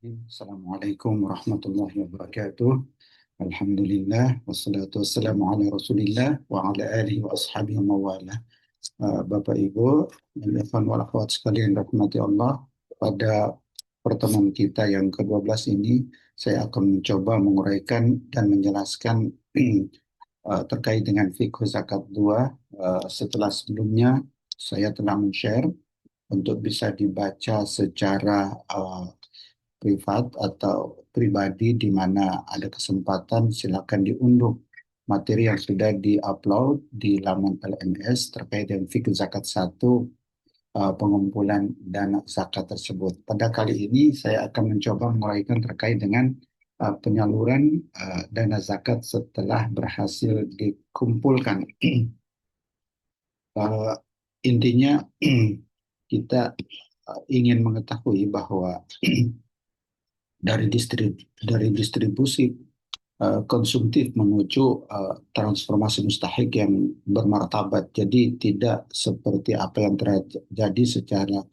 Assalamualaikum warahmatullahi wabarakatuh. Alhamdulillah, wassalatu wassalamu ala Rasulillah wa ala alihi wa ashabihi wa mawala. Bapak Ibu, ikhwan wal akhwat sekalian rahmati Allah, pada pertemuan kita yang ke-12 ini saya akan mencoba menguraikan dan menjelaskan terkait dengan fikih zakat 2. Setelah sebelumnya saya telah men-share untuk bisa dibaca secara privat atau pribadi, di mana ada kesempatan silakan diunduh materi yang sudah diupload di laman LMS terkait dengan fikih zakat 1, pengumpulan dana zakat tersebut. Pada kali ini saya akan mencoba menguraikan terkait dengan penyaluran dana zakat setelah berhasil dikumpulkan. Uh, Intinya kita ingin mengetahui bahwa dari distribusi konsumtif menuju transformasi mustahik yang bermartabat. Jadi tidak seperti apa yang terjadi secara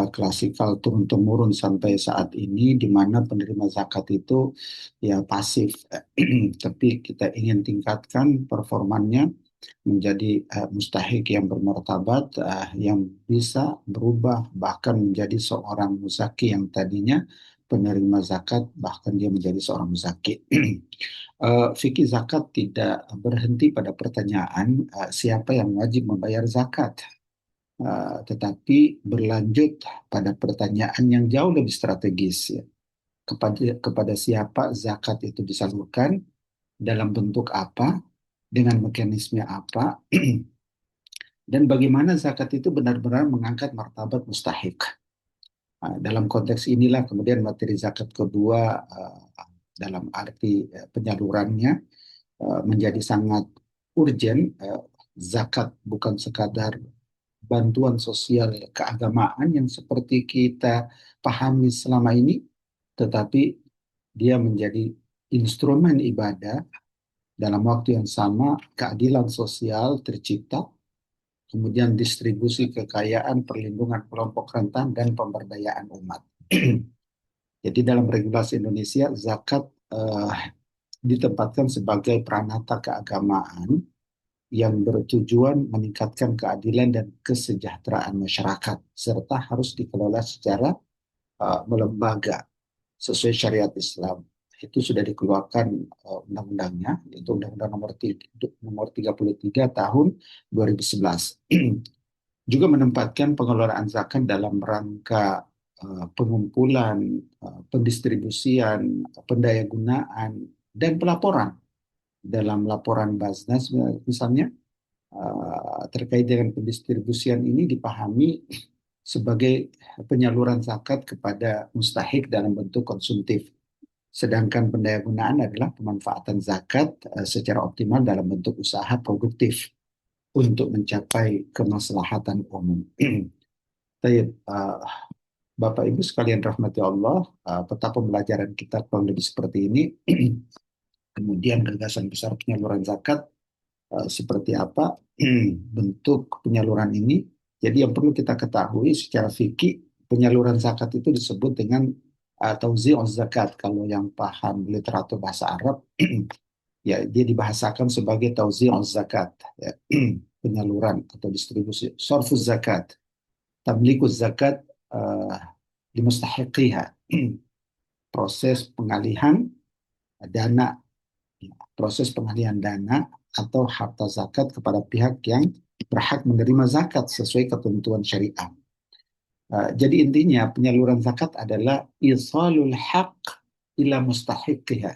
klasikal turun-temurun sampai saat ini, di mana penerima zakat itu ya pasif. Tapi kita ingin tingkatkan performannya menjadi mustahik yang bermartabat, yang bisa berubah bahkan menjadi seorang muzaki yang tadinya penerima zakat, bahkan dia menjadi seorang muzaki. Fikih zakat tidak berhenti pada pertanyaan siapa yang wajib membayar zakat, tetapi berlanjut pada pertanyaan yang jauh lebih strategis, ya. Kepada siapa zakat itu disalurkan, dalam bentuk apa, dengan mekanisme apa, dan bagaimana zakat itu benar-benar mengangkat martabat mustahik. Dalam konteks inilah kemudian materi zakat kedua, dalam arti penyalurannya, menjadi sangat urgen. Zakat bukan sekadar bantuan sosial keagamaan yang seperti kita pahami selama ini, tetapi dia menjadi instrumen ibadah. Dalam waktu yang sama, keadilan sosial tercipta, kemudian distribusi kekayaan, perlindungan kelompok rentan, dan pemberdayaan umat. Jadi dalam regulasi Indonesia, zakat ditempatkan sebagai pranata keagamaan yang bertujuan meningkatkan keadilan dan kesejahteraan masyarakat, serta harus dikelola secara melembaga sesuai syariat Islam. Itu sudah dikeluarkan undang-undangnya, yaitu Undang-Undang nomor 33 tahun 2011. Juga menempatkan pengelolaan zakat dalam rangka pengumpulan, pendistribusian, pendayagunaan, dan pelaporan. Dalam laporan Basnas misalnya, terkait dengan pendistribusian ini dipahami sebagai penyaluran zakat kepada mustahik dalam bentuk konsumtif. Sedangkan pendayagunaan adalah pemanfaatan zakat secara optimal dalam bentuk usaha produktif untuk mencapai kemaslahatan umum. Baik, Bapak Ibu sekalian rahmati Allah, peta pembelajaran kita kurang lebih seperti ini. Kemudian gagasan besar penyaluran zakat seperti apa bentuk penyaluran ini. Jadi yang perlu kita ketahui secara fikih, penyaluran zakat itu disebut dengan tauzi'uz zakat. Kalau yang paham literatur bahasa Arab, ya dia dibahasakan sebagai tauzi'uz zakat, ya. Penyaluran atau distribusi. Sorfuz zakat, tablikuz zakat, limustahiqiha. Proses pengalihan dana, proses pengalihan dana atau harta zakat kepada pihak yang berhak menerima zakat sesuai ketentuan syariah. Jadi intinya penyaluran zakat adalah isalul haq ila mustahiqiha.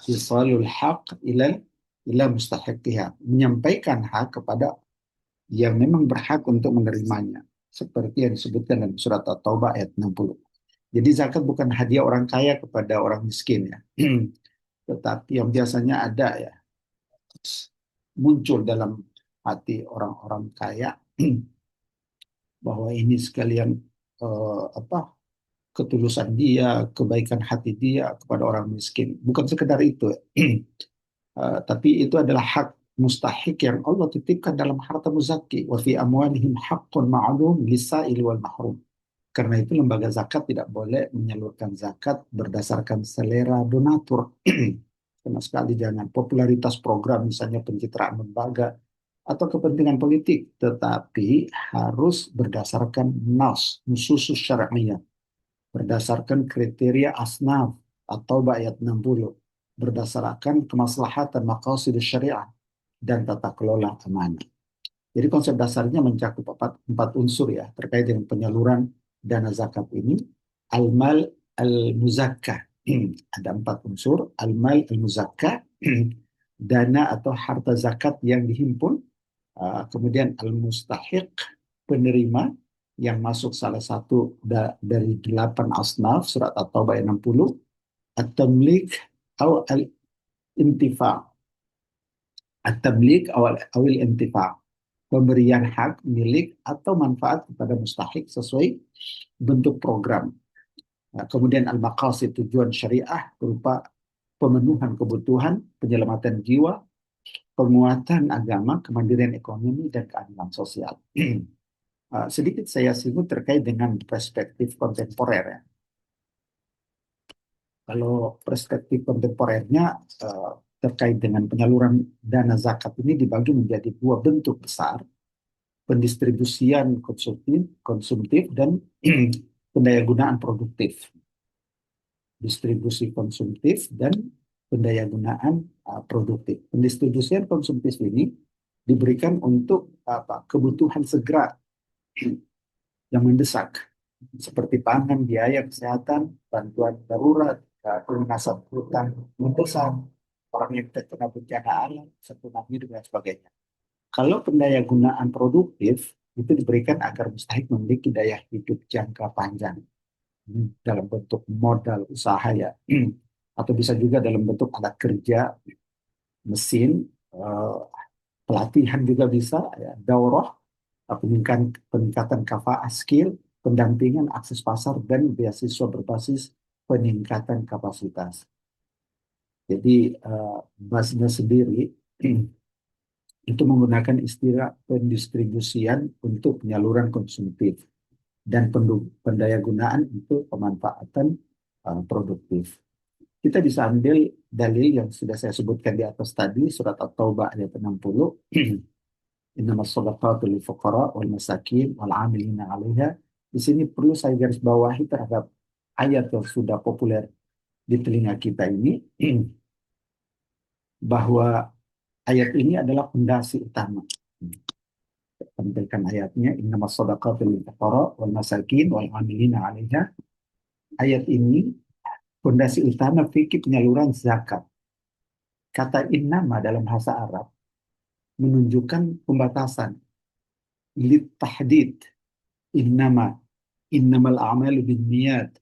Isalul haq ila mustahiqiha. Menyampaikan hak kepada yang memang berhak untuk menerimanya. Seperti yang disebutkan dalam surat At-Taubah ayat 60. Jadi zakat bukan hadiah orang kaya kepada orang miskin, ya. Tetapi yang biasanya ada, ya, muncul dalam hati orang-orang kaya bahwa ini sekalian apa, ketulusan dia, kebaikan hati dia kepada orang miskin. Bukan sekedar itu, tapi itu adalah hak mustahik yang Allah titipkan dalam harta muzaki. Wa fi amwalihim haqqun ma'lum lisail wal mahrum. Karena itu lembaga zakat tidak boleh menyalurkan zakat berdasarkan selera donatur. Sama sekali jangan. Popularitas program misalnya pencitraan lembaga atau kepentingan politik, tetapi harus berdasarkan nusus syariah, berdasarkan kriteria asnaf atau ayat 60, berdasarkan kemaslahatan maqasid syariah dan tata kelola amanah. Jadi konsep dasarnya mencakup empat unsur ya terkait dengan penyaluran dana zakat ini. Al-mal al-muzakka. Ada empat unsur. Al-mal al-muzakka, dana atau harta zakat yang dihimpun. Kemudian al-mustahiq, penerima yang masuk salah satu dari 8 asnaf surat At-Taubah ayat 60. At-tamlik atau al-intifa. At-tamlik atau al-intifa, pemberian hak, milik, atau manfaat kepada mustahik sesuai bentuk program. Nah, kemudian al-maqasid, tujuan syariah berupa pemenuhan kebutuhan, penyelamatan jiwa, penguatan agama, kemandirian ekonomi, dan keadilan sosial. Sedikit saya singgung terkait dengan perspektif kontemporer ya. Kalau perspektif kontemporernya terkait dengan penyaluran dana zakat ini dibagi menjadi dua bentuk besar: pendistribusian konsumtif dan pendayagunaan produktif. Distribusi konsumtif dan pendayagunaan produktif. Pendistribusian konsumtif ini diberikan untuk kebutuhan segera yang mendesak seperti pangan, biaya kesehatan, bantuan darurat, pelunasan hutang mendesak, orang yang terkena bencana alam, tsunami dan sebagainya. Kalau pendayagunaan produktif itu diberikan agar mustahik memiliki daya hidup jangka panjang dalam bentuk modal usaha ya, atau bisa juga dalam bentuk alat kerja, mesin, eh, pelatihan juga bisa, ya, daurah, peningkatan kafaah skill, pendampingan akses pasar, dan beasiswa berbasis peningkatan kapasitas. Jadi basnya sendiri itu menggunakan istilah pendistribusian untuk penyaluran konsumtif dan pendayagunaan untuk pemanfaatan produktif. Kita bisa ambil dalil yang sudah saya sebutkan di atas tadi, surat At-Taubah ayat 60. Innamas shadaqatu lil fuqara wal masakin wal 'amilina 'alaiha. Di sini perlu saya garis bawahi terhadap ayat yang sudah populer di telinga kita ini, bahwa ayat ini adalah fondasi utama. Tampilkan ayatnya, innamas shadaqatu lil fuqara wal masakin wal 'amilina 'alaiha. Ayat ini fondasi utama fikih penyaluran zakat. Kata innama dalam bahasa Arab menunjukkan pembatasan, lit tahdid, innama, innamal a'malu binniyat.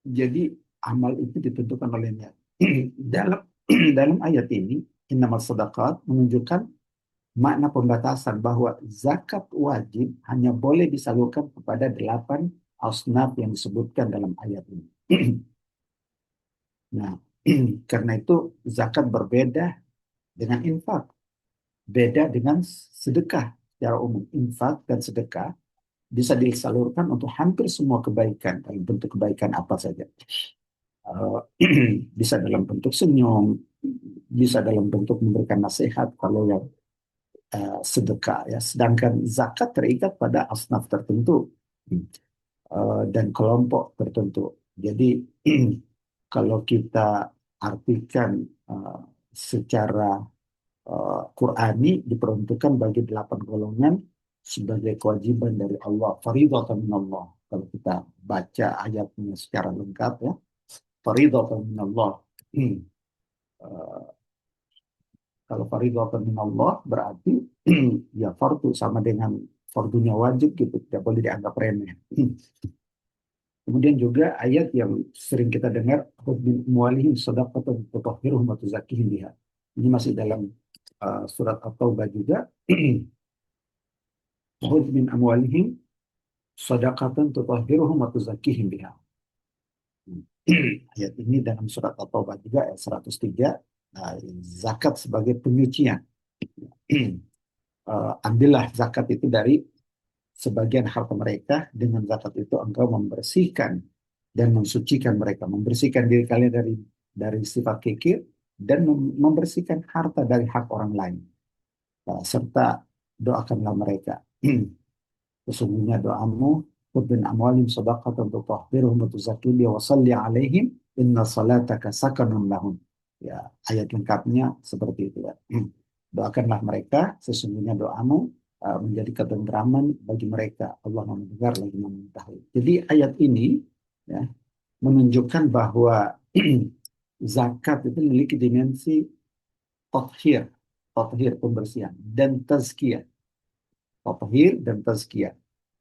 Jadi amal itu ditentukan oleh niat. Dalam dalam ayat ini, innamal sadaqat menunjukkan makna pembatasan bahwa zakat wajib hanya boleh disalurkan kepada 8 asnaf yang disebutkan dalam ayat ini. Nah, karena itu zakat berbeda dengan infak, beda dengan sedekah. Secara umum, infak dan sedekah bisa disalurkan untuk hampir semua kebaikan, dalam bentuk kebaikan apa saja. Bisa dalam bentuk senyum, bisa dalam bentuk memberikan nasihat kalau yang sedekah ya. Sedangkan zakat terikat pada asnaf tertentu dan kelompok tertentu. Jadi kalau kita artikan secara Qurani, diperuntukkan bagi 8 golongan sebagai kewajiban dari Allah, faridatan min Allah. Kalau kita baca ayatnya secara lengkap ya, faridatan min Allah. Kalau faridatan min Allah berarti ya fardu sama dengan fardunya wajib gitu, tidak boleh dianggap remeh. Kemudian juga ayat yang sering kita dengar, khudh min amwalihim shadaqatan tutahhiruhum wa tuzakkihim biha. Ini masih dalam surat At-Taubah juga. Khudh min amwalihim shadaqatan tutahhiruhum wa tuzakkihim biha. Ayat ini dalam surat At-Taubah juga ayat 103, zakat sebagai penyucian. Ambillah zakat itu dari sebagian harta mereka, dengan zakat itu engkau membersihkan dan mensucikan mereka, membersihkan diri kalian dari sifat kikir dan membersihkan harta dari hak orang lain. Serta doakanlah mereka. Sesungguhnya doamu, khudh min amwalihim shadaqatan tutahhiruhum wa tuzakkihim wa shalli 'alaihim inna salataka sakanun lahum. Ya, ayat lengkapnya seperti itu ya. Doakanlah mereka, sesungguhnya doamu menjadi ketentraman bagi mereka. Allah mendengar lagi mengetahui. Jadi ayat ini ya menunjukkan bahwa zakat itu memiliki dimensi tathhir, tathhir pembersihan dan tazkiyah. Tathhir dan tazkiyah,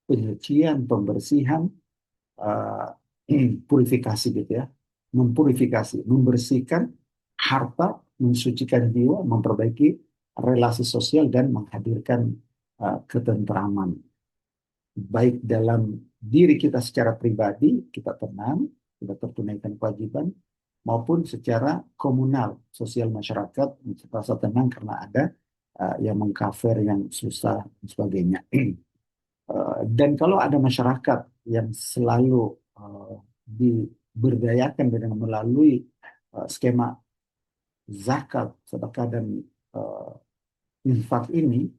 penyucian, pembersihan, uh, purifikasi gitu ya, mempurifikasi, membersihkan harta, mensucikan jiwa, memperbaiki relasi sosial dan menghadirkan ketentraman. Baik dalam diri kita secara pribadi, kita tenang, kita tertunaikan kewajiban, maupun secara komunal, sosial masyarakat, merasa tenang karena ada yang mengcover yang susah dan sebagainya. Dan kalau ada masyarakat yang selalu diberdayakan dengan melalui skema zakat, sedekah dan infak ini,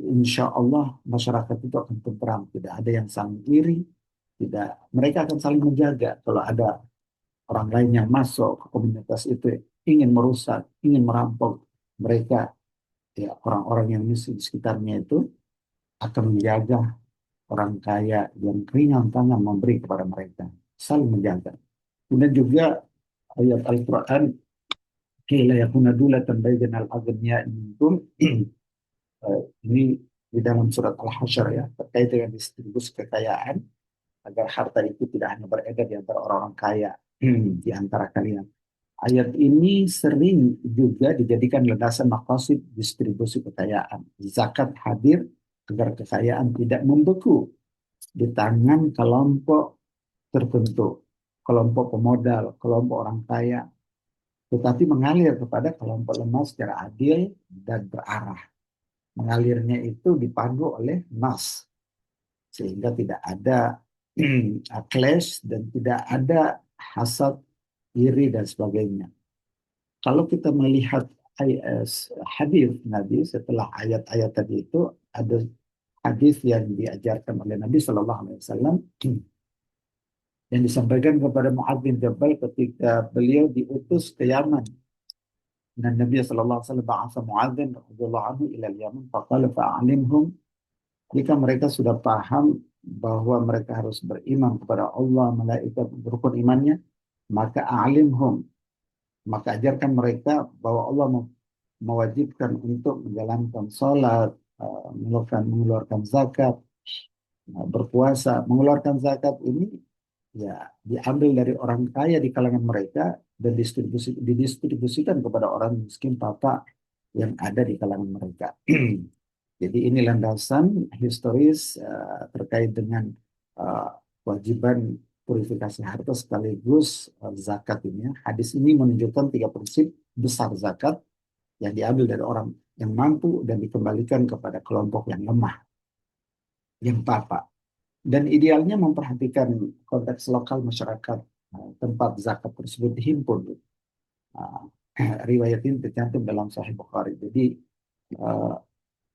insya Allah masyarakat itu akan tentram, tidak ada yang saling iri, tidak, mereka akan saling menjaga. Kalau ada orang lain yang masuk ke komunitas itu ingin merusak, ingin merampok, mereka ya orang-orang yang miskin di sekitarnya itu akan menjaga orang kaya yang ringan tangan memberi kepada mereka, saling menjaga. Kemudian juga ayat Al-Quran, "Qila yakuna dulatan bainal aghniya'i minkum." Ini di dalam surat Al-Hasyr ya, terkait dengan distribusi kekayaan, agar harta itu tidak hanya beredar di antara orang-orang kaya di antara kalian. Ayat ini sering juga dijadikan landasan maqasid distribusi kekayaan. Zakat hadir agar kekayaan tidak membeku di tangan kelompok tertentu, kelompok pemodal, kelompok orang kaya, tetapi mengalir kepada kelompok lemah secara adil dan berarah. Mengalirnya itu dipandu oleh nas, sehingga tidak ada clash dan tidak ada hasad, iri dan sebagainya. Kalau kita melihat hadis Nabi setelah ayat-ayat tadi itu, ada hadis yang diajarkan oleh Nabi Shallallahu Alaihi Wasallam yang disampaikan kepada Mu'adz bin Jabal ketika beliau diutus ke Yaman. Dan Nabi Shallallahu Alaihi Wasallam ba'atha Mu'adzin radhiyallahu anhu ila Yaman faqala fa'alimhum, jika mereka sudah paham bahwa mereka harus beriman kepada Allah, malaikat, rukun imannya, maka a'limhum, maka ajarkan mereka bahwa Allah mewajibkan untuk menjalankan salat, mengeluarkan zakat, berpuasa. Mengeluarkan zakat ini ya diambil dari orang kaya di kalangan mereka dan didistribusikan kepada orang miskin papa yang ada di kalangan mereka. Jadi ini landasan historis terkait dengan kewajiban purifikasi harta sekaligus zakat ini. Hadis ini menunjukkan 3 prinsip besar zakat yang diambil dari orang yang mampu dan dikembalikan kepada kelompok yang lemah, yang papa. Dan idealnya memperhatikan konteks lokal masyarakat tempat zakat tersebut dihimpun. Riwayat ini tercantum dalam Sahih Bukhari. Jadi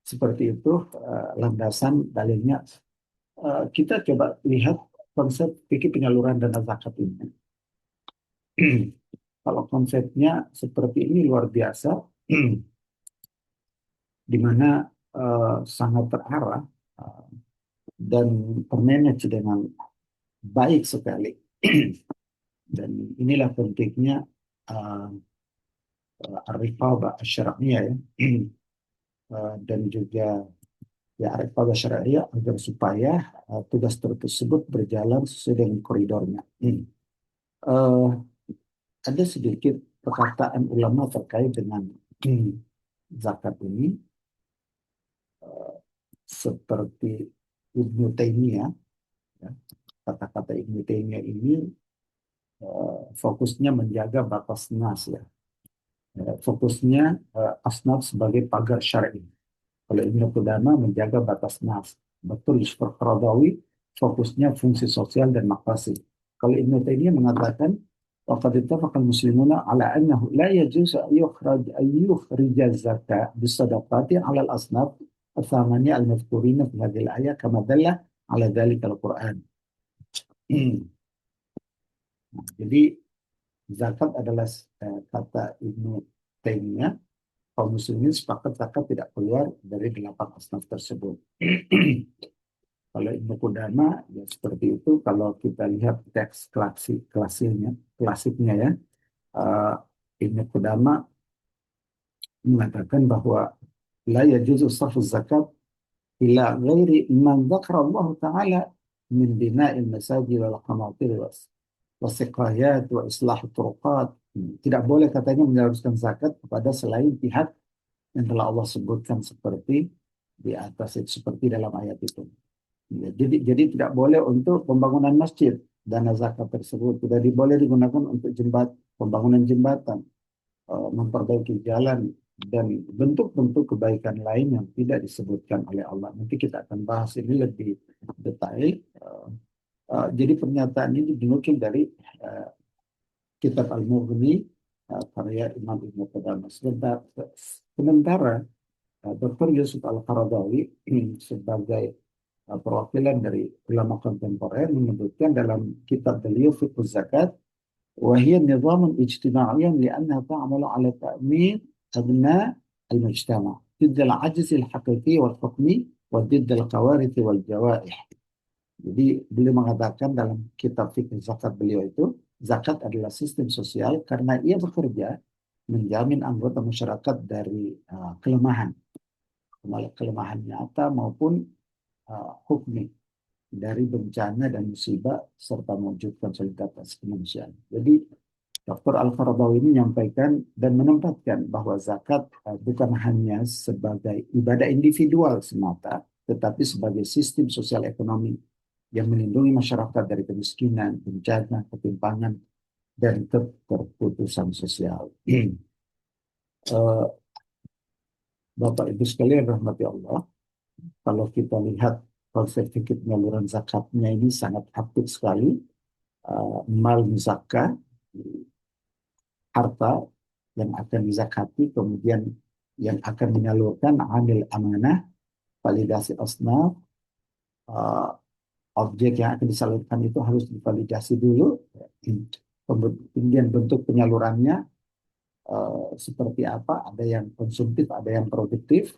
seperti itu landasan dalilnya. Kita coba lihat konsep fikih penyaluran dana zakat ini. Kalau konsepnya seperti ini luar biasa, di mana sangat terarah dan termanage dengan baik sekali. Dan inilah pentingnya ar-riqabah syar'iyah ya. Dan juga ya ar-riqabah syar'iyah agar supaya tugas tersebut berjalan sesuai dengan koridornya. Ada sedikit perkataan ulama terkait dengan zakat ini, seperti Ibnu Taimiyah, ya. Kata-kata Ibnu Taimiyah ini fokusnya menjaga batas nas ya. Fokusnya asnaf sebagai pagar syar'i. Kalau Ibnu Qudamah menjaga batas nas. Betul, Yusuf Qaradawi fokusnya fungsi sosial dan makasih. Kalau Ibnu Taimiyah mengatakan وقد اتفق المسلمون على أنه لا يجوز أن يخرج الزكاة بالصدقات على الأصناف الثمانية المذكورين في هذه الآية كما دل على ذلك القرآن. Jadi zakat adalah kata Ibnu Taimiyah, kaum muslimin sepakat zakat tidak keluar dari 8 asnaf tersebut. Kalau Ibnu Qudama ya seperti itu. Kalau kita lihat teks klasiknya ya, uh, Ibnu Qudama mengatakan bahwa la yajuzu sarfu zakat ila ghairi man dzakara Allah taala min bina'il masajid wal qanatir wasiqayat wa islah turuqat. Tidak boleh katanya menyalurkan zakat kepada selain pihak yang telah Allah sebutkan seperti di atas itu, seperti dalam ayat itu. Ya, jadi tidak boleh untuk pembangunan masjid, dana zakat tersebut tidak boleh digunakan untuk pembangunan jembatan, memperbaiki jalan dan bentuk-bentuk kebaikan lain yang tidak disebutkan oleh Allah. Nanti kita akan bahas ini lebih detail. Jadi pernyataan ini dinukil dari kitab Al-Mughni karya Imam Ibnu Qudamah. Sementara Dr. Yusuf Al-Qaradawi sebagai perwakilan dari ulama kontemporer menyebutkan dalam kitab beliau Fiqh Zakat, وهي نظام اجتماعي لأنها تعمل على تأمين أبناء المجتمع ضد العجز الحقيقي والحكمي وضد الكوارث والجوائح. Jadi beliau mengatakan dalam kitab fikih zakat beliau itu, zakat adalah sistem sosial karena ia bekerja menjamin anggota masyarakat dari kelemahan nyata maupun hukmi, dari bencana dan musibah serta mewujudkan solidaritas kemanusiaan. Jadi Dr. Al-Qaradawi ini menyampaikan dan menempatkan bahwa zakat bukan hanya sebagai ibadah individual semata, tetapi sebagai sistem sosial ekonomi yang melindungi masyarakat dari kemiskinan, bencana, ketimpangan, dan keterputusan sosial. Bapak Ibu sekalian rahmati Allah, kalau kita lihat konsep fikih penyaluran zakatnya ini sangat aktif sekali. Mal zakah, harta yang akan dizakati, kemudian yang akan menyalurkan amil amanah, validasi asnaf, objek yang akan disalurkan itu harus divalidasi dulu, kemudian bentuk penyalurannya seperti apa, ada yang konsumtif, ada yang produktif,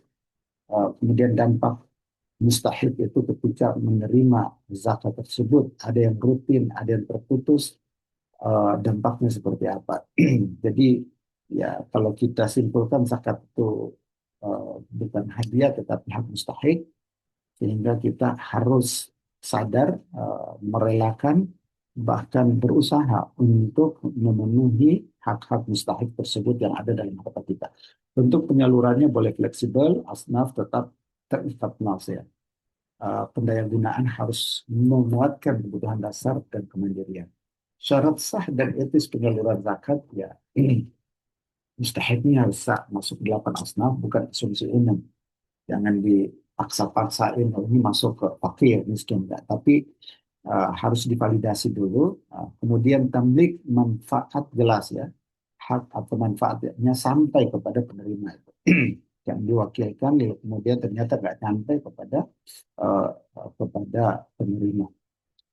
kemudian dampak mustahil itu ketika menerima zakat tersebut, ada yang rutin, ada yang terputus, dampaknya seperti apa. Jadi ya kalau kita simpulkan zakat itu bukan hadiah tetapi hak mustahik, sehingga kita harus sadar, merelakan, bahkan berusaha untuk memenuhi hak-hak mustahik tersebut yang ada dalam harta kita. Bentuk penyalurannya boleh fleksibel, asnaf tetap terikat nas ya. Pendayagunaan harus memuatkan kebutuhan dasar dan kemandirian. Syarat sah dan etis penyaluran zakat ya mustahiknya harus sah, masuk 8 asnaf, bukan asumsi umum. Jangan dipaksa-paksain ini masuk ke fakir miskin enggak, tapi harus divalidasi dulu, kemudian tamlik manfaat jelas ya, hak atau manfaatnya sampai kepada penerima itu. Yang diwakilkan kemudian ternyata nggak sampai kepada penerima.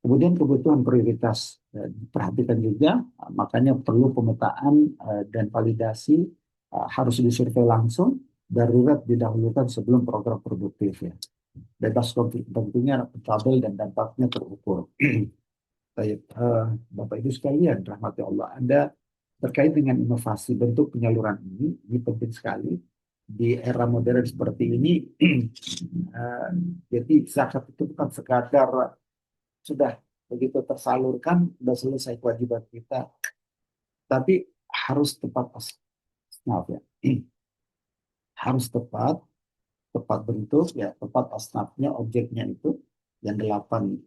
Kemudian kebutuhan prioritas diperhatikan juga, makanya perlu pemetaan dan validasi, harus disurvei langsung, darurat didahulukan sebelum program produktif ya. Bebas konflik tentunya tabel dan dampaknya terukur. Baik, Bapak Ibu sekalian, rahmati Allah, Anda terkait dengan inovasi bentuk penyaluran ini penting sekali di era modern seperti ini. Jadi zakat itu bukan sekadar sudah begitu tersalurkan, sudah selesai kewajiban kita, tapi harus tepat asnaf ya. Harus tepat bentuk ya, tepat asnafnya, objeknya itu yang 8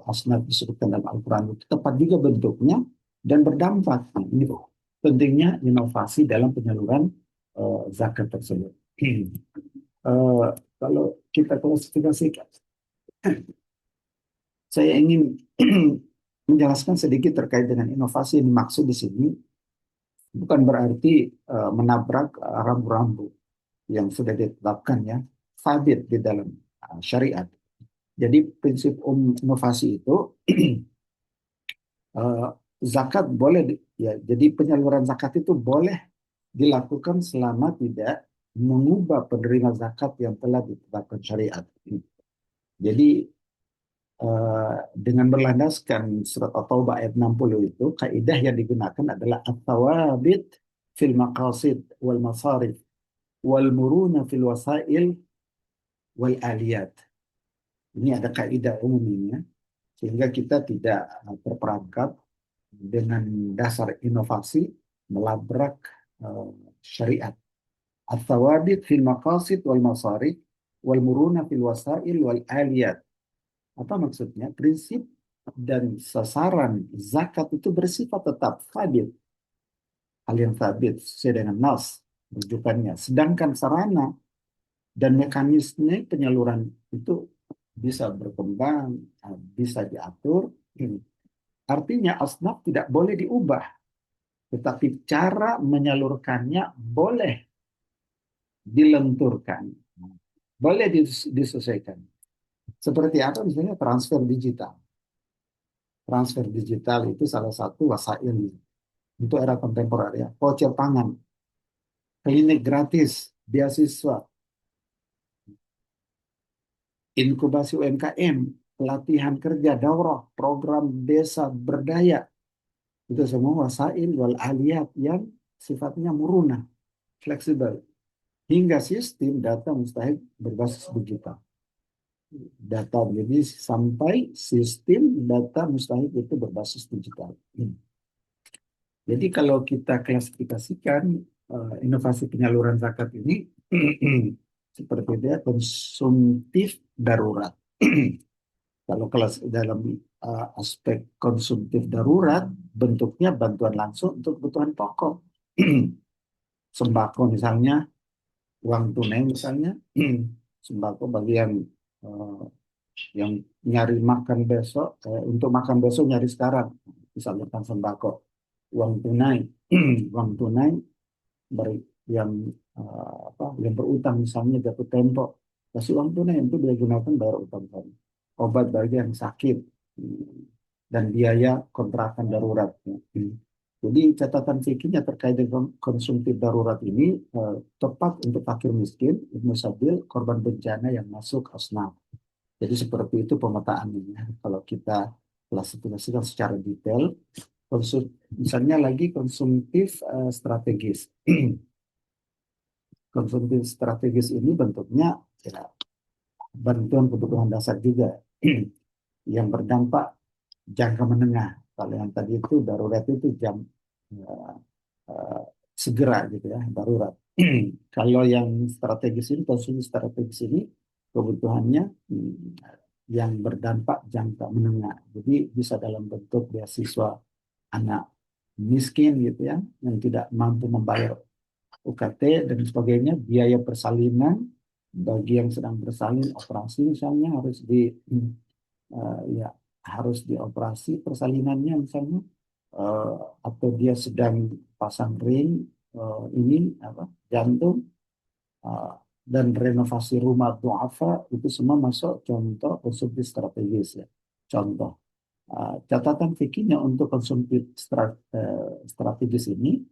asnaf disebutkan dalam Al-Quran itu tepat juga bentuknya dan berdampak. Ini pentingnya inovasi dalam penyaluran zakat tersebut. Kalau kita klasifikasikan Saya ingin menjelaskan sedikit terkait dengan inovasi yang dimaksud di sini. Bukan berarti menabrak rambu-rambu yang sudah ditetapkan ya, sabit di dalam syariat. Jadi prinsip inovasi itu eh, zakat boleh ya. Jadi penyaluran zakat itu boleh dilakukan selama tidak mengubah penerima zakat yang telah ditetapkan syariat. Jadi dengan berlandaskan surat At-Taubah ayat 60 itu, kaidah yang digunakan adalah at-tawabit fil maqasid wal masarif wal muruna fil wasail wal aliyat. Ini ada kaidah umumnya sehingga kita tidak terperangkap dengan dasar inovasi melabrak uh, syariat. At-tawabit fil maqasid wal masarif wal muruna fil wasail wal aliyat. Apa maksudnya? Prinsip dan sasaran zakat itu bersifat tetap sabit, hal yang sabit sesuai dengan nas rujukannya. Sedangkan sarana dan mekanisme penyaluran itu bisa berkembang, bisa diatur. Artinya asnaf tidak boleh diubah, tetapi cara menyalurkannya boleh dilenturkan, boleh disesuaikan. Seperti apa misalnya transfer digital. Transfer digital itu salah satu wasail untuk era kontemporer ya. Voucher pangan, klinik gratis, beasiswa, inkubasi UMKM, pelatihan kerja, daurah, program desa berdaya. Itu semua wasail wal aliyat yang sifatnya muruna, fleksibel. Hingga sistem data mustahil berbasis digital. Data jadi sampai sistem data mustahil itu berbasis digital. Jadi kalau kita klasifikasikan inovasi penyaluran zakat ini seperti dia konsumtif darurat. Kalau kelas dalam aspek konsumtif darurat, bentuknya bantuan langsung untuk kebutuhan pokok. Sembako misalnya, uang tunai misalnya, sembako bagi yang nyari makan besok, untuk makan besok nyari sekarang, disalurkan sembako. Uang tunai, uang tunai beri yang yang berutang misalnya jatuh tempo, kasih uang tunai untuk dia gunakan bayar utang tadi. Obat bagi yang sakit dan biaya kontrakan darurat. Jadi catatan fikihnya terkait dengan konsumtif darurat ini tepat untuk fakir miskin, ibnu sabil, korban bencana yang masuk asnaf. Jadi seperti itu pemetaannya. Kalau kita klasifikasikan secara detail, misalnya lagi konsumtif strategis. Konsumtif strategis ini bentuknya ya, bantuan kebutuhan dasar juga yang berdampak jangka menengah. Kalau yang tadi itu darurat itu jam uh, uh, segera gitu ya, darurat. Kalau yang strategis ini, konsumsi strategis ini kebutuhannya yang berdampak jangka menengah. Jadi bisa dalam bentuk beasiswa anak miskin gitu ya, yang tidak mampu membayar UKT dan sebagainya, biaya persalinan bagi yang sedang bersalin operasi misalnya harus ya harus dioperasi persalinannya misalnya, eh, atau dia sedang pasang ring ini apa jantung, eh, dan renovasi rumah duafa itu semua masuk contoh konsumsi strategis ya. Contoh catatan fikihnya untuk konsumsi strategis ini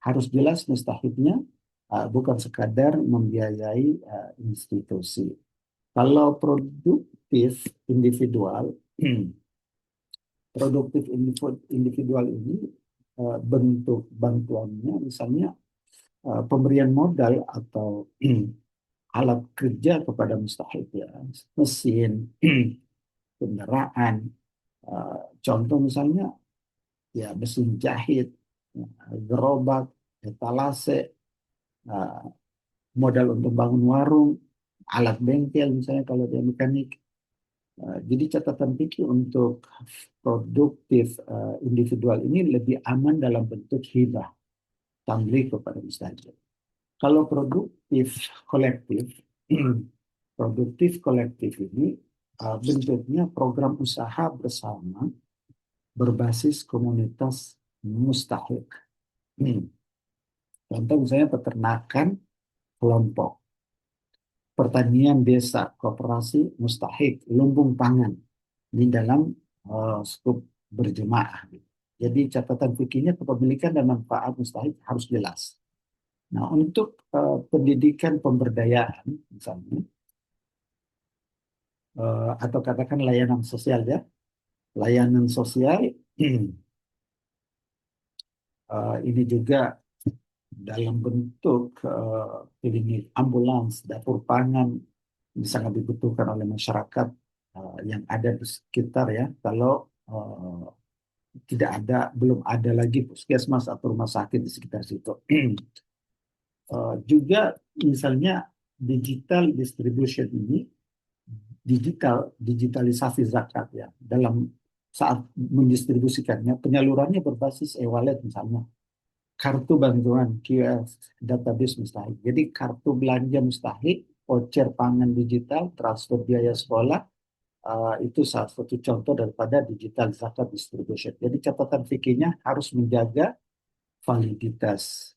harus jelas mustahilnya, bukan sekadar membiayai institusi. Kalau produktif individual, produktif individual ini bentuk bantuannya misalnya pemberian modal atau alat kerja kepada mustahik ya, mesin, kendaraan, contoh misalnya ya mesin jahit, gerobak, etalase, uh, modal untuk bangun warung, alat bengkel misalnya kalau dia mekanik. Jadi catatan fikih untuk produktif individual ini lebih aman dalam bentuk hibah, tamlik kepada mustajab. Kalau produktif kolektif, produktif kolektif ini bentuknya program usaha bersama berbasis komunitas mustahik. Contoh misalnya peternakan kelompok, pertanian desa, koperasi mustahik, lumbung pangan di dalam skup berjemaah. Jadi catatan fikihnya kepemilikan dan manfaat mustahik harus jelas. Nah, untuk pendidikan pemberdayaan misalnya, atau katakan layanan sosial ya, layanan sosial ini juga dalam bentuk klinik, ambulans, dapur pangan sangat dibutuhkan oleh masyarakat yang ada di sekitar ya. Kalau tidak ada, belum ada lagi puskesmas atau rumah sakit di sekitar situ. Juga misalnya digital distribution ini, digitalisasi zakat ya. Dalam saat mendistribusikannya, penyalurannya berbasis e-wallet misalnya. Kartu bantuan QR database mustahik. Jadi kartu belanja mustahik, voucher pangan digital, transfer biaya sekolah, itu salah satu contoh daripada digital zakat distribution. Jadi catatan fikihnya harus menjaga validitas.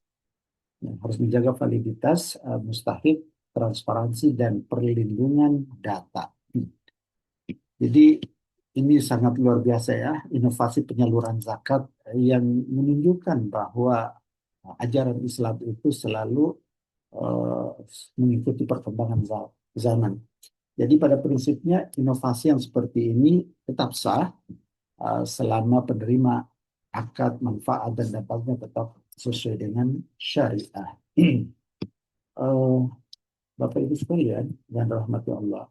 Ya, harus menjaga validitas mustahik, transparansi, dan perlindungan data. Jadi ini sangat luar biasa ya, inovasi penyaluran zakat yang menunjukkan bahwa ajaran Islam itu selalu uh, mengikuti perkembangan zaman. Jadi pada prinsipnya inovasi yang seperti ini tetap sah selama penerima akad manfaat dan dampaknya tetap sesuai dengan syariah. uh, Bapak Ibu sekalian dan rahmati Allah,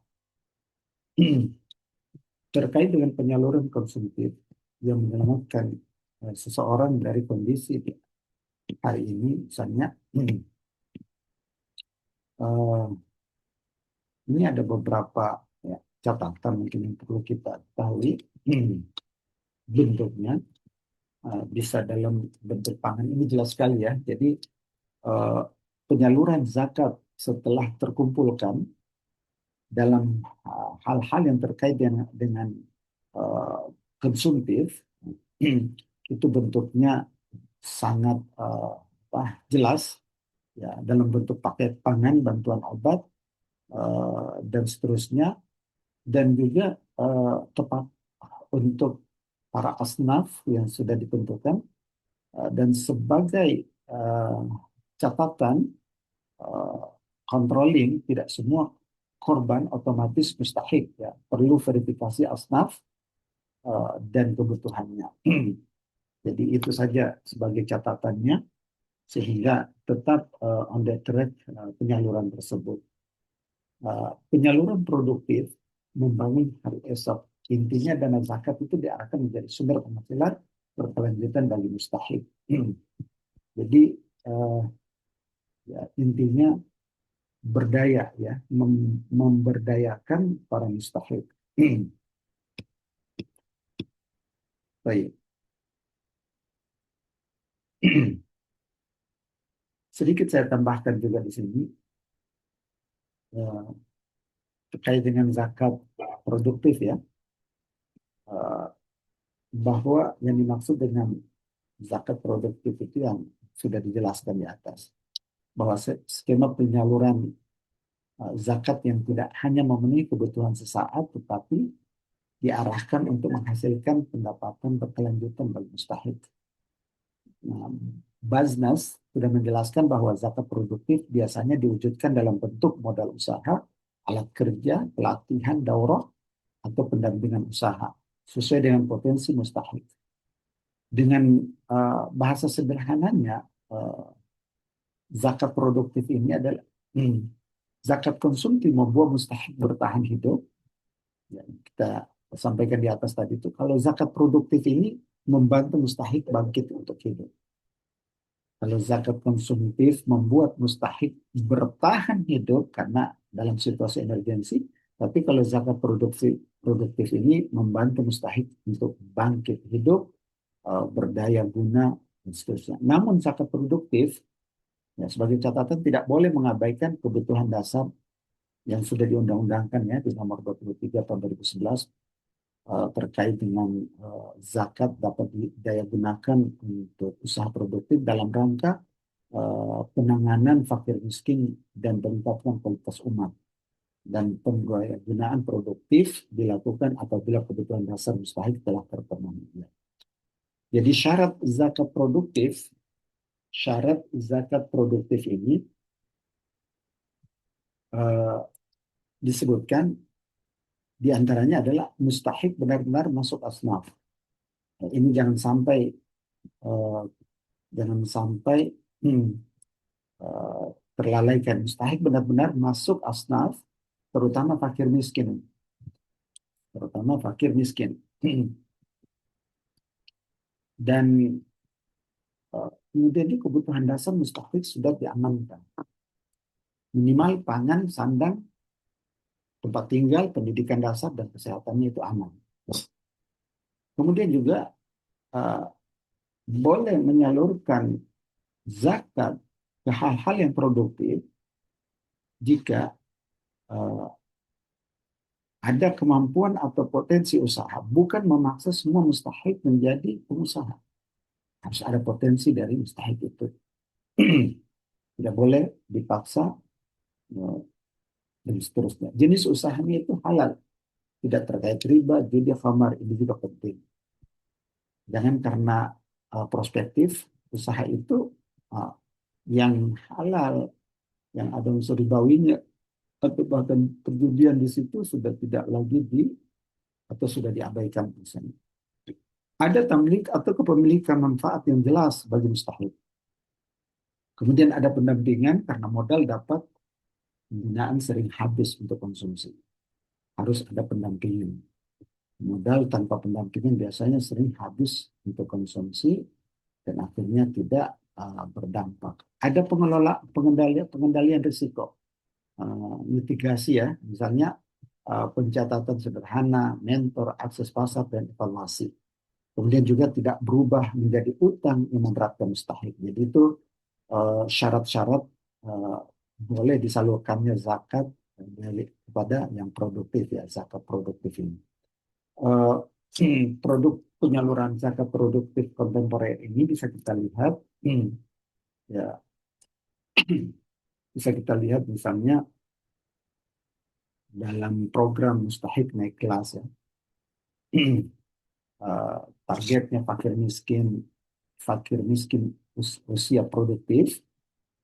terkait dengan penyaluran konsumtif yang menyelamatkan seseorang dari kondisi hari ini, misalnya ini ada beberapa ya, catatan mungkin yang perlu kita ketahui. Bentuknya bisa dalam bentuk pangan, ini jelas sekali ya. Jadi uh, penyaluran zakat setelah terkumpulkan dalam hal-hal yang terkait dengan konsumtif itu bentuknya sangat jelas ya, dalam bentuk paket pangan, bantuan obat dan seterusnya, dan juga tepat untuk para asnaf yang sudah ditentukan, dan sebagai catatan uh, controlling, tidak semua korban otomatis mustahik ya, perlu verifikasi asnaf dan kebutuhannya. Jadi itu saja sebagai catatannya sehingga tetap on the track penyaluran tersebut. Penyaluran produktif membangun hari esok. Intinya dana zakat itu diarahkan menjadi sumber penghasilan berkelanjutan bagi mustahik. Jadi ya, intinya berdaya ya, memberdayakan para mustahik. Baik. Sedikit saya tambahkan juga di sini terkait dengan zakat produktif ya, bahwa yang dimaksud dengan zakat produktif itu yang sudah dijelaskan di atas, bahwa skema penyaluran zakat yang tidak hanya memenuhi kebutuhan sesaat, tetapi diarahkan untuk menghasilkan pendapatan berkelanjutan bagi mustahik. Nah, Baznas sudah menjelaskan bahwa zakat produktif biasanya diwujudkan dalam bentuk modal usaha, alat kerja, pelatihan, daurah, atau pendampingan usaha sesuai dengan potensi mustahik. Dengan bahasa sederhananya, zakat produktif ini adalah zakat konsumtif membuat mustahik bertahan hidup. Ya, kita sampaikan di atas tadi itu, kalau zakat produktif ini membantu mustahik bangkit untuk hidup. Kalau zakat konsumtif membuat mustahik bertahan hidup karena dalam situasi emergensi, tapi kalau zakat produktif ini membantu mustahik untuk bangkit hidup, berdaya guna, dan seterusnya. Namun zakat produktif, ya, sebagai catatan tidak boleh mengabaikan kebutuhan dasar yang sudah diundang-undangkan ya di nomor 23 tahun 2011 terkait dengan zakat dapat didaya gunakan untuk usaha produktif dalam rangka penanganan fakir miskin dan peningkatan kualitas umat, dan penggunaan produktif dilakukan apabila kebutuhan dasar mustahik telah terpenuhi. Jadi syarat zakat produktif ini uh, disebutkan diantaranya adalah mustahik benar-benar masuk asnaf. Ini uh, jangan sampai hmm, terlalaikan. Mustahik benar-benar masuk asnaf, terutama fakir miskin, Dan kemudian di kebutuhan dasar mustahik sudah diamankan. Minimal pangan, sandang, tempat tinggal, pendidikan dasar, dan kesehatannya itu aman. Kemudian juga uh, boleh menyalurkan zakat ke hal-hal yang produktif jika uh, ada kemampuan atau potensi usaha, bukan memaksa semua mustahik menjadi pengusaha. Harus ada potensi dari mustahik itu. Tidak boleh dipaksa dan seterusnya. Jenis usahanya itu halal, tidak terkait riba, judi, khamar, ini juga penting. Jangan karena prospektif usaha itu uh, yang halal, yang ada unsur ribawinya, atau bahkan perjudian di situ sudah tidak lagi atau sudah diabaikan misalnya. Ada tamlik atau kepemilikan manfaat yang jelas bagi mustahik. Kemudian ada pendampingan karena modal dapat, pembinaan sering habis untuk konsumsi. Harus ada pendampingan. Modal tanpa pendampingan biasanya sering habis untuk konsumsi dan akhirnya tidak berdampak. Ada pengendalian risiko, mitigasi ya, misalnya pencatatan sederhana, mentor, akses pasar, dan evaluasi. Kemudian juga tidak berubah menjadi utang yang memberatkan mustahik. Jadi itu syarat-syarat boleh disalurkannya zakat kepada yang produktif ya, zakat produktif ini. Produk penyaluran zakat produktif kontemporer ini bisa kita lihat ya, bisa kita lihat misalnya dalam program mustahik naik kelas ya. Targetnya fakir miskin usia produktif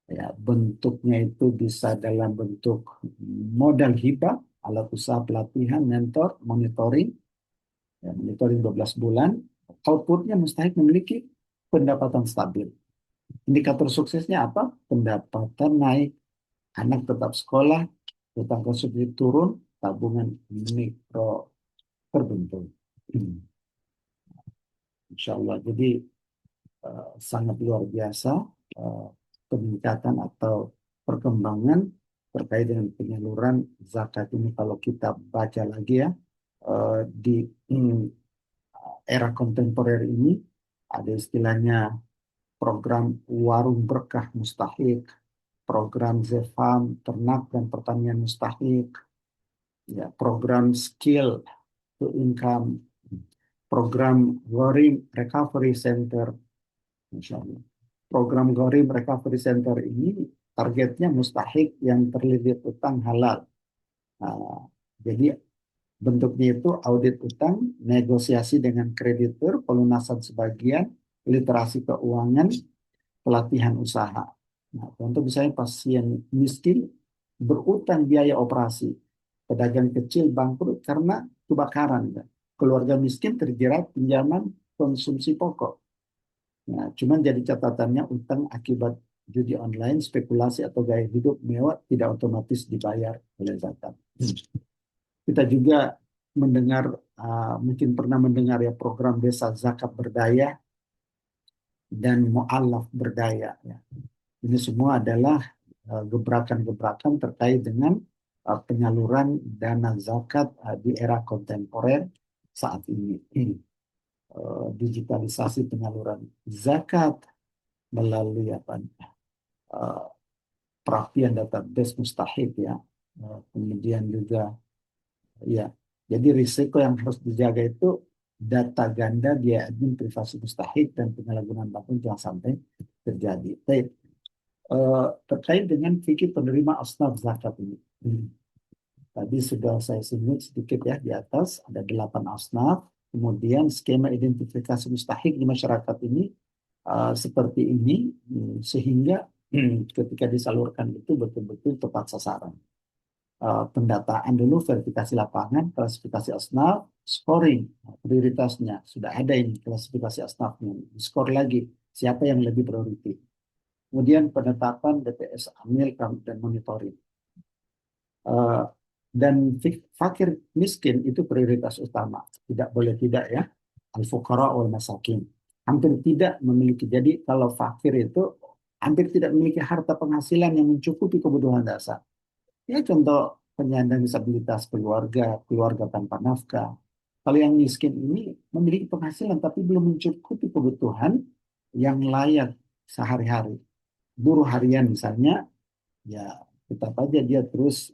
ya, bentuknya itu bisa dalam bentuk modal hibah, alat usaha pelatihan, mentor, monitoring ya, monitoring 12 bulan. Outputnya mustahik memiliki pendapatan stabil. Indikator suksesnya apa? Pendapatan naik, anak tetap sekolah, utang konsumsi turun, tabungan mikro terbentuk. Insya Allah. Jadi sangat luar biasa uh, peningkatan atau perkembangan terkait dengan penyaluran zakat ini. Kalau kita baca lagi ya, di era kontemporer ini ada istilahnya program warung berkah mustahik, program Zefam ternak dan pertanian mustahik, ya, program skill to income, program Gharim Recovery Center. Insya Allah. Program Gharim Recovery Center ini targetnya mustahik yang terlilit utang halal. Nah, jadi bentuknya itu audit utang, negosiasi dengan kreditur, pelunasan sebagian, literasi keuangan, pelatihan usaha. Nah, contoh misalnya pasien miskin berutang biaya operasi, pedagang kecil bangkrut karena kebakaran, kan? Keluarga miskin terjerat pinjaman konsumsi pokok. Nah, cuman jadi catatannya utang akibat judi online, spekulasi atau gaya hidup mewah tidak otomatis dibayar oleh zakat. Kita juga mendengar, mungkin pernah mendengar ya program desa zakat berdaya dan mu'alaf berdaya. Ya. Ini semua adalah gebrakan-gebrakan terkait dengan penyaluran dana zakat di era kontemporer saat ini. Digitalisasi penyaluran zakat melalui perapian database mustahik ya, Kemudian juga ya, jadi risiko yang harus dijaga itu data ganda, biaya admin, privasi mustahik, dan penyalahgunaan bank jangan sampai terjadi. Baik, terkait dengan fikih penerima asnaf zakat ini. Tadi sudah saya singgung sedikit ya di atas, ada 8 asnaf. Kemudian skema identifikasi mustahik di masyarakat ini seperti ini, sehingga ketika disalurkan itu betul-betul tepat sasaran. Pendataan dulu, verifikasi lapangan, klasifikasi asnaf, scoring, prioritasnya. Sudah ada ini klasifikasi asnafnya. Skor lagi, siapa yang lebih prioritas. Kemudian penetapan DPS amil dan monitoring. Eh, dan fakir miskin itu prioritas utama. Tidak boleh tidak ya. Al-fuqara wal masakin. Hampir tidak memiliki. Jadi kalau fakir itu hampir tidak memiliki harta penghasilan yang mencukupi kebutuhan dasar. Ya contoh penyandang disabilitas keluarga, keluarga tanpa nafkah. Kalau yang miskin ini memiliki penghasilan tapi belum mencukupi kebutuhan yang layak sehari-hari. Buruh harian misalnya, ya tetap aja dia terus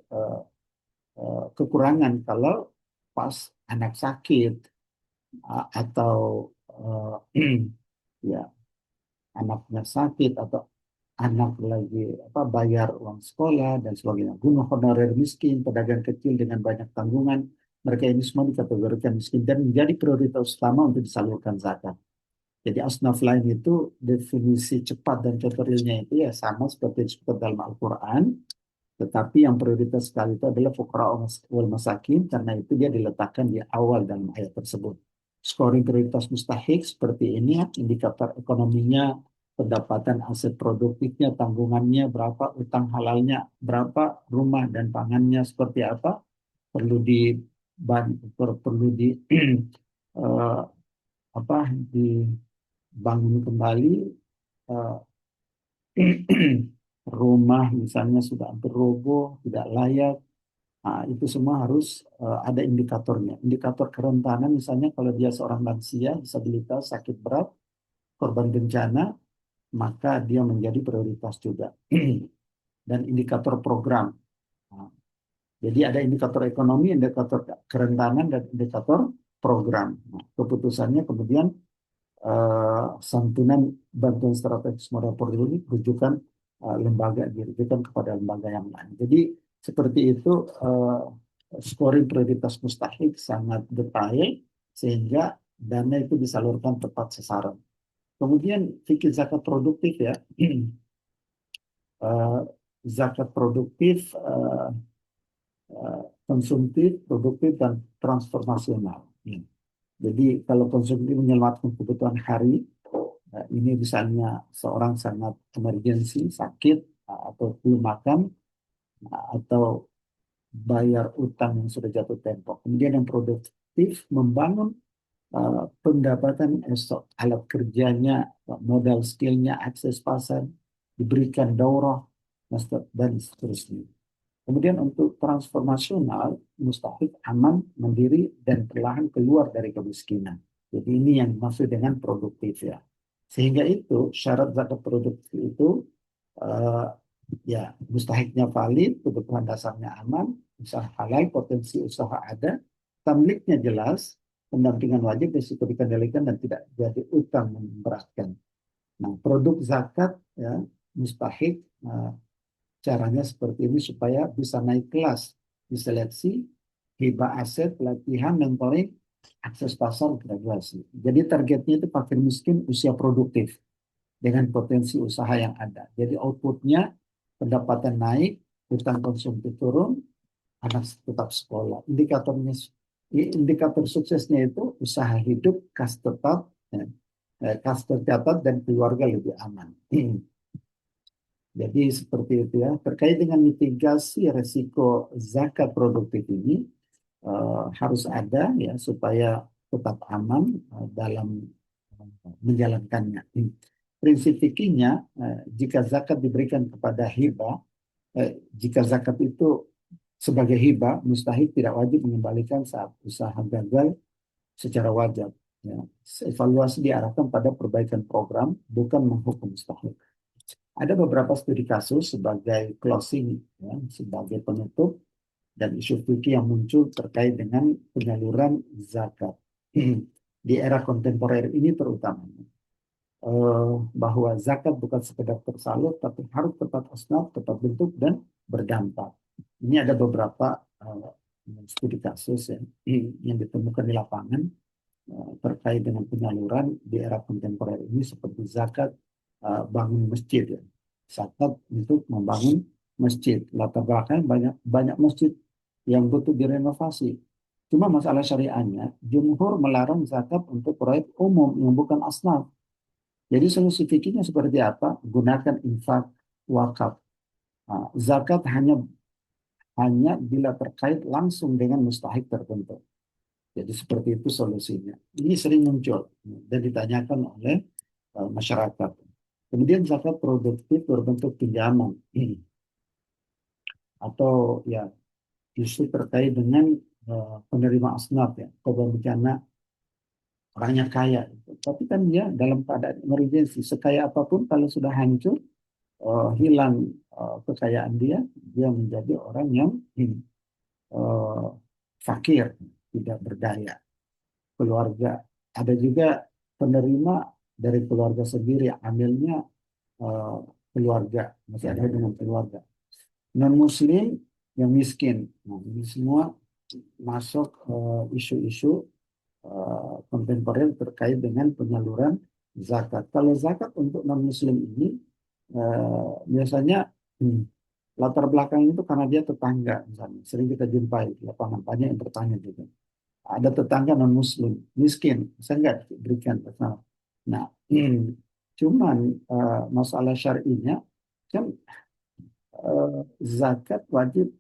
kekurangan kalau pas anak sakit atau ya anaknya sakit atau anak lagi bayar uang sekolah dan sebagainya. Guna honorer miskin, pedagang kecil dengan banyak tanggungan, mereka ini semua dikategorikan miskin dan menjadi prioritas utama untuk disalurkan zakat. Jadi asnaf lain itu definisi cepat dan contoh realnya itu ya sama seperti disebut dalam Al-Quran. Tetapi yang prioritas sekali itu adalah fuqara wal masakin, karena itu dia diletakkan di awal dalam ayat tersebut. Scoring prioritas mustahik seperti ini, indikator ekonominya, pendapatan aset produktifnya, tanggungannya berapa, utang halalnya berapa, rumah dan pangannya seperti apa, perlu perlu di eh, dibangun kembali, eh, rumah misalnya sudah hampir roboh, tidak layak. Nah, itu semua harus ada indikatornya. Indikator kerentanan misalnya kalau dia seorang lansia, disabilitas, sakit berat, korban bencana, maka dia menjadi prioritas juga. Dan indikator program. Nah, jadi ada indikator ekonomi, indikator kerentanan, dan indikator program. Nah, keputusannya kemudian santunan bantuan strategis modal portfolio ini rujukan lembaga, dirujukan kepada lembaga yang lain. Jadi seperti itu, scoring prioritas mustahik sangat detail sehingga dana itu disalurkan tepat sasaran. Kemudian fikih zakat produktif ya. Eh, zakat produktif, konsumtif, produktif, dan transformasional. Ya. Jadi kalau konsumtif menyelamatkan kebutuhan hari, ini misalnya seorang sangat emergensi, sakit, atau belum makan, atau bayar utang yang sudah jatuh tempo. Kemudian yang produktif membangun pendapatan esok, alat kerjanya, modal skillnya, akses pasar, diberikan daurah, dan seterusnya. Kemudian untuk transformasional, mustahik, aman, mandiri, dan perlahan keluar dari kemiskinan. Jadi ini yang dimaksud dengan produktif ya. Sehingga itu syarat zakat produktif itu eh, ya mustahiknya valid, kebutuhan dasarnya aman, usaha halal, potensi usaha ada, tamliknya jelas, pendampingan wajib, risiko dikendalikan, dan tidak jadi utang memberatkan. Nah, produk zakat ya mustahik, caranya seperti ini supaya bisa naik kelas di seleksi, hibah aset, pelatihan, mentoring, akses pasar, graduasi. Jadi targetnya itu fakir miskin usia produktif dengan potensi usaha yang ada. Jadi outputnya pendapatan naik, hutang konsumtif turun, anak tetap sekolah. Indikator suksesnya itu usaha hidup, kas tetap, kas tercatat, dan keluarga lebih aman. Jadi seperti itu ya. Terkait dengan mitigasi resiko zakat produktif ini harus ada ya supaya tetap aman dalam menjalankannya. Prinsip fikihnya, jika zakat diberikan kepada hibah, jika zakat itu sebagai hibah, mustahil tidak wajib mengembalikan saat usaha gagal secara wajar. Ya. Evaluasi diarahkan pada perbaikan program, bukan menghukum mustahil. Ada beberapa studi kasus sebagai closing, ya, sebagai penutup. dan isu fikih yang muncul terkait dengan penyaluran zakat. Di era kontemporer ini terutama bahwa zakat bukan sekedar tersalur, tapi harus tepat asnaf, tepat bentuk, dan berdampak. Ini ada beberapa studi kasus ya, yang ditemukan di lapangan terkait dengan penyaluran di era kontemporer ini seperti zakat bangun masjid ya. Zakat untuk membangun masjid. Latar belakangnya banyak banyak masjid yang butuh direnovasi. Cuma masalah syariahnya, jumhur melarang zakat untuk proyek umum yang bukan asnaf. Jadi solusi fikihnya seperti apa? Gunakan infak wakaf. Nah, zakat hanya hanya bila terkait langsung dengan mustahik tertentu. Jadi seperti itu solusinya. Ini sering muncul dan ditanyakan oleh masyarakat. Kemudian zakat produktif berbentuk pinjaman atau ya isu terkait dengan penerima asnaf ya, korban bencana orangnya kaya. Tapi kan dia dalam keadaan emergensi, sekaya apapun kalau sudah hancur, hilang kekayaan dia, dia menjadi orang yang uh, fakir, tidak berdaya. Keluarga ada juga penerima dari keluarga sendiri, ambilnya uh, keluarga, masih ada dengan keluarga. Non Muslim yang miskin, nah, ini semua masuk isu-isu kontemporer terkait dengan penyaluran zakat. Kalau zakat untuk non Muslim ini biasanya latar belakang itu karena dia tetangga, misalnya sering kita jumpai di lapangan banyak yang bertanya juga. Ada tetangga non Muslim miskin, saya nggak berikan bersama. Nah, cuman masalah syar'inya kan zakat wajib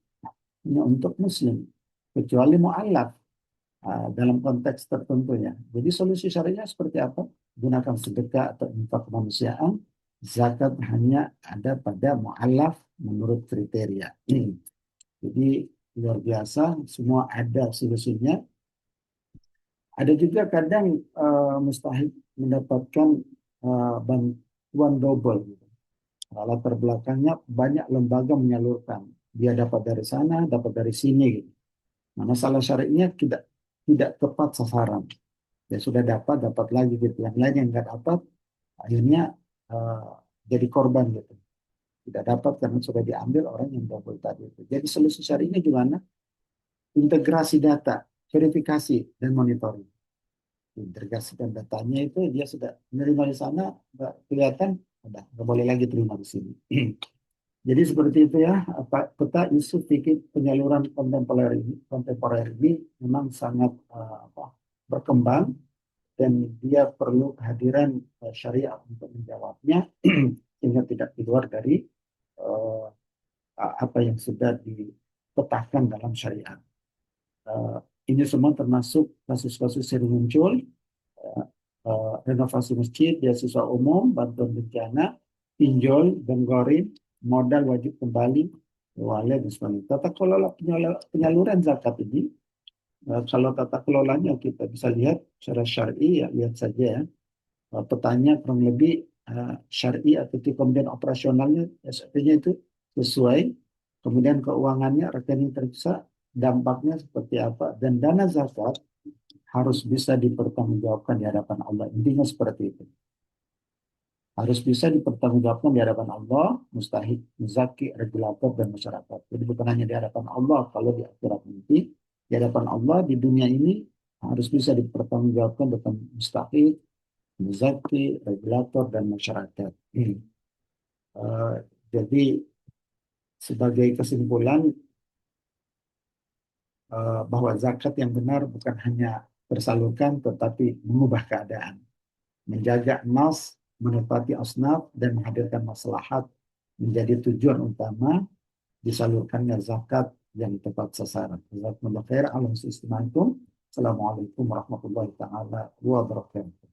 hanya untuk Muslim, kecuali mu'alaf dalam konteks tertentu ya. Jadi solusi syariahnya seperti apa? Gunakan sedekah atau infak kemanusiaan. Zakat hanya ada pada mu'alaf menurut kriteria. Jadi luar biasa, semua ada solusinya. Ada juga kadang mustahik mendapatkan bantuan double. Gitu. Latar belakangnya banyak lembaga menyalurkan. Dia dapat dari sana, dapat dari sini. Gitu. Nah, masalah syariahnya tidak tepat sasaran. Ya sudah dapat lagi gitu. Yang lain yang nggak dapat, akhirnya jadi korban gitu. Tidak dapat karena sudah diambil orang yang double tadi itu. Jadi solusi syariahnya gimana? Integrasi data, verifikasi, dan monitoring. Integrasikan datanya itu dia sudah menerima di sana, nggak kelihatan, udah nggak boleh lagi terima di sini. Jadi seperti itu ya, peta isu fikih penyaluran kontemporer ini memang sangat berkembang dan dia perlu kehadiran syariat untuk menjawabnya sehingga tidak keluar dari uh, apa yang sudah dipetakan dalam syariat. Ini semua termasuk kasus-kasus yang muncul, renovasi masjid, beasiswa umum, bantuan bencana, pinjol, benggorin, modal wajib kembali, wallet dan sebagainya. Tata kelola penyaluran zakat ini, kalau tata kelolanya kita bisa lihat secara syar'i, ya lihat saja ya. Petanya kurang lebih syar'i atau kemudian operasionalnya SOP-nya itu sesuai, kemudian keuangannya rekening terpisah, dampaknya seperti apa, dan dana zakat harus bisa dipertanggungjawabkan di hadapan Allah. Intinya seperti itu. Harus bisa dipertanggungjawabkan di hadapan Allah, mustahik, muzaki, regulator, dan masyarakat. Jadi bukan hanya di hadapan Allah, kalau di akhirat nanti, di hadapan Allah di dunia ini harus bisa dipertanggungjawabkan dengan mustahik, muzaki, regulator, dan masyarakat. Jadi sebagai kesimpulan bahwa zakat yang benar bukan hanya tersalurkan, tetapi mengubah keadaan. Menjaga nas, menepati asnaf, dan menghadirkan maslahat menjadi tujuan utama disalurkannya zakat yang tepat sasaran. Jazakumullah khair. Assalamualaikum warahmatullahi taala wabarakatuh.